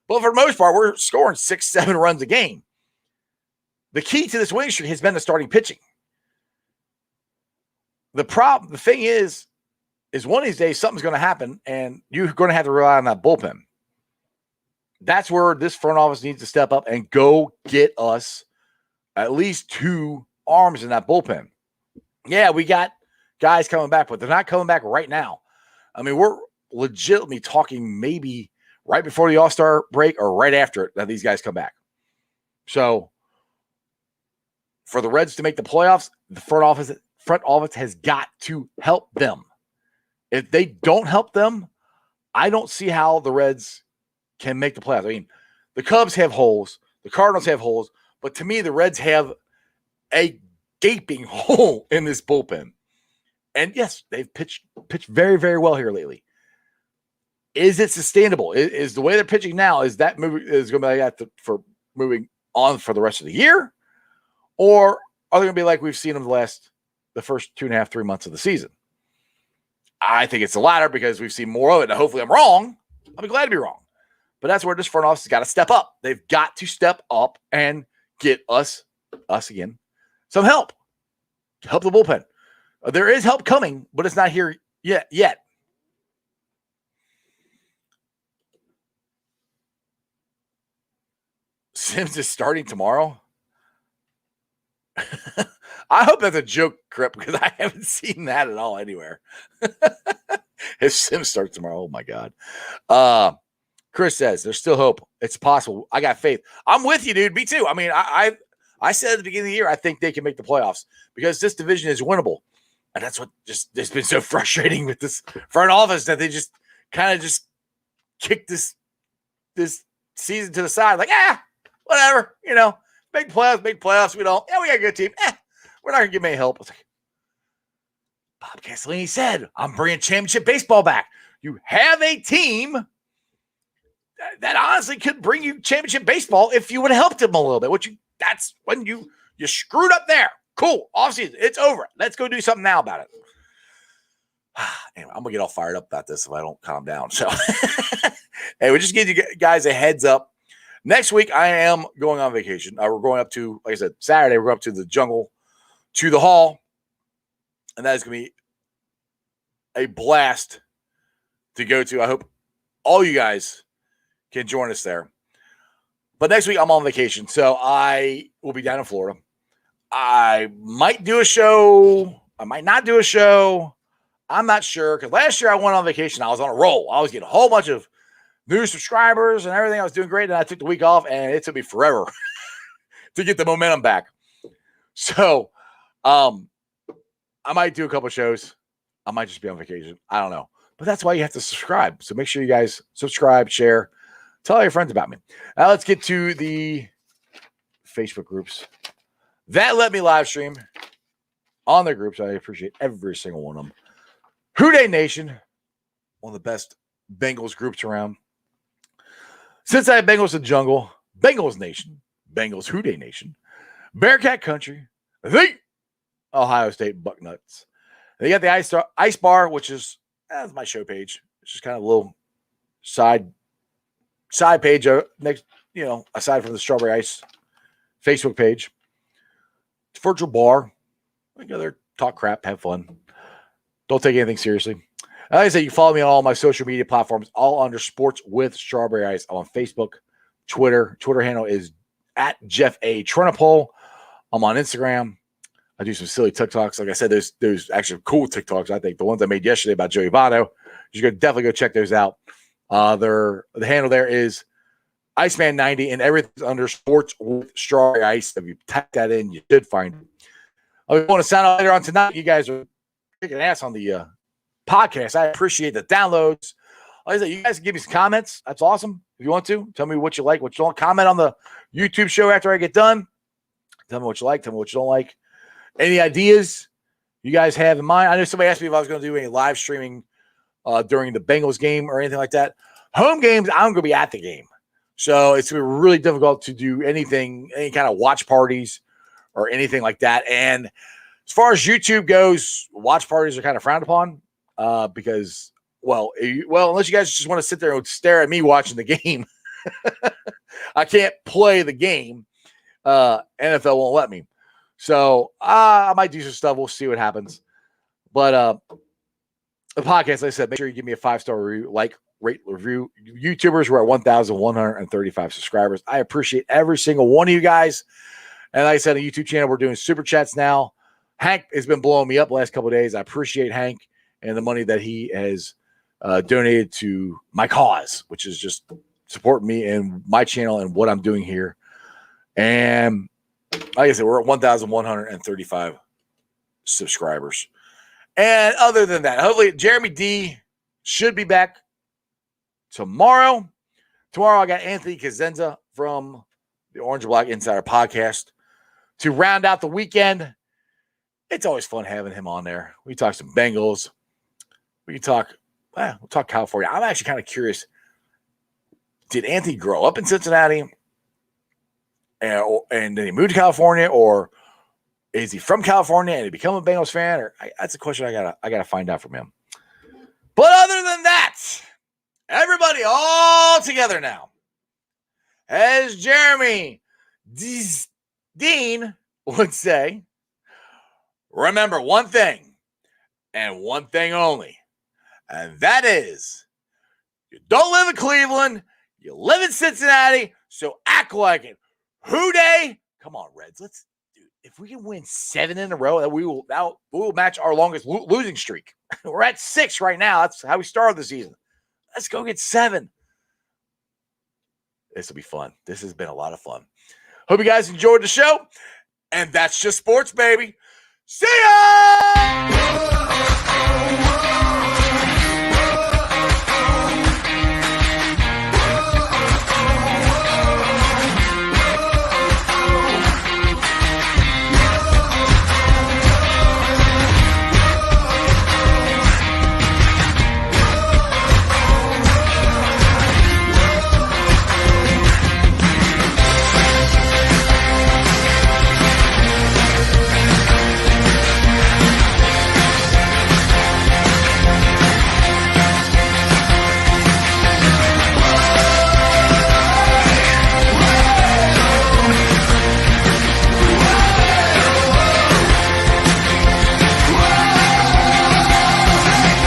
but for the most part, we're scoring 6, 7 runs a game. The key to this winning streak has been the starting pitching. The thing is one of these days something's going to happen, and you're going to have to rely on that bullpen. That's where this front office needs to step up and go get us at least 2 arms in that bullpen. Yeah, we got guys coming back, but they're not coming back right now. I mean, we're legitimately talking maybe right before the All-Star break or right after it that these guys come back. So for the Reds to make the playoffs, the front office has got to help them. If they don't help them, I don't see how the Reds can make the playoffs. I mean, the Cubs have holes, the Cardinals have holes, but to me, the Reds have a gaping hole in this bullpen. And yes, they've pitched very, very well here lately. Is it sustainable? Is the way they're pitching now, is that going to be like that for moving on for the rest of the year? Or are they going to be like we've seen them the first 2.5, 3 months of the season? I think it's the latter because we've seen more of it. And hopefully I'm wrong. I'll be glad to be wrong. But that's where this front office has got to step up. They've got to step up and get us again, some help. Help the bullpen. There is help coming, but it's not here yet. Sims is starting tomorrow. I hope that's a joke, Crip, because I haven't seen that at all anywhere. If Sims starts tomorrow, oh my God. Chris says there's still hope. It's possible. I got faith. I'm with you, dude. Me too. I mean, I said at the beginning of the year, I think they can make the playoffs because this division is winnable. And that's what it's been so frustrating with this front office that they just kind of just kicked this season to the side. Like, whatever, you know, make playoffs. We got a good team. We're not going to give them any help. It's like, Bob Castellini said, I'm bringing championship baseball back. You have a team that honestly could bring you championship baseball if you would have helped them a little bit. That's when you screwed up there. Cool. Offseason. It's over. Let's go do something now about it. Anyway, I'm going to get all fired up about this if I don't calm down. So, hey, we just give you guys a heads up. Next week, I am going on vacation. We're going up to, like I said, Saturday, we're going up to the jungle, to the hall. And that is going to be a blast to go to. I hope all you guys can join us there. But next week, I'm on vacation. So I will be down in Florida. I might do a show. I might not do a show. I'm not sure. Because last year I went on vacation. I was on a roll. I was getting a whole bunch of new subscribers and everything. I was doing great. And I took the week off. And it took me forever to get the momentum back. So I might do a couple shows. I might just be on vacation. I don't know. But that's why you have to subscribe. So make sure you guys subscribe, share, tell all your friends about me. Now let's get to the Facebook groups that let me live stream on their groups. I appreciate every single one of them. Houday Nation, one of the best Bengals groups around. Cincinnati Bengals and Jungle, Bengals Nation, Bengals Houday Nation, Bearcat Country, the Ohio State Bucknuts. They got the Ice Bar, which is that's my show page. It's just kind of a little side page next, aside from the Strawberry Ice Facebook page. It's a virtual bar. We go there, talk crap, have fun. Don't take anything seriously. Like I said, you can follow me on all my social media platforms, all under Sports with Strawberry Ice. I'm on Facebook, Twitter. Twitter handle is at Jeff A. Trenopole. I'm on Instagram. I do some silly TikToks. Like I said, there's actually cool TikToks. I think the ones I made yesterday about Joey Votto. You should definitely go check those out. The handle there is Iceman90, and everything's under Sports with Strawberry Ice. If you type that in, you should find it. I want to sign out later on tonight. You guys are kicking ass on the podcast. I appreciate the downloads. Like I said, you guys can give me some comments. That's awesome. If you want to, tell me what you like, what you don't. Comment on the YouTube show after I get done. Tell me what you like. Tell me what you don't like. Any ideas you guys have in mind? I know somebody asked me if I was going to do any live streaming during the Bengals game or anything like that. Home games, I'm going to be at the game. So it's going to be really difficult to do anything, any kind of watch parties or anything like that. And as far as YouTube goes, watch parties are kind of frowned upon because, unless you guys just want to sit there and stare at me watching the game, I can't play the game. NFL won't let me. So I might do some stuff. We'll see what happens. But the podcast, like I said, make sure you give me a 5-star review, rate, review. YouTubers, we're at 1,135 subscribers. I appreciate every single one of you guys. And like I said, on the YouTube channel, we're doing super chats now. Hank has been blowing me up the last couple of days. I appreciate Hank and the money that he has donated to my cause, which is just supporting me and my channel and what I'm doing here. And like I said, we're at 1,135 subscribers. And other than that, hopefully Jeremy D should be back tomorrow. Tomorrow I got Anthony Cosenza from the Orange and Black Insider podcast to round out the weekend. It's always fun having him on there. We talk some Bengals. We'll talk California. I'm actually kind of curious. Did Anthony grow up in Cincinnati? And then he moved to California, or is he from California and he become a Bengals fan? Or that's a question I gotta find out from him. But other than that, everybody all together now, as Jeremy Dean would say, remember one thing and one thing only, and that is you don't live in Cleveland, you live in Cincinnati, so act like it. Who day? Come on, Reds. If we can win 7 in a row, we will match our longest losing streak. We're at 6 right now. That's how we started the season. Let's go get 7. This will be fun. This has been a lot of fun. Hope you guys enjoyed the show. And that's just sports, baby. See ya!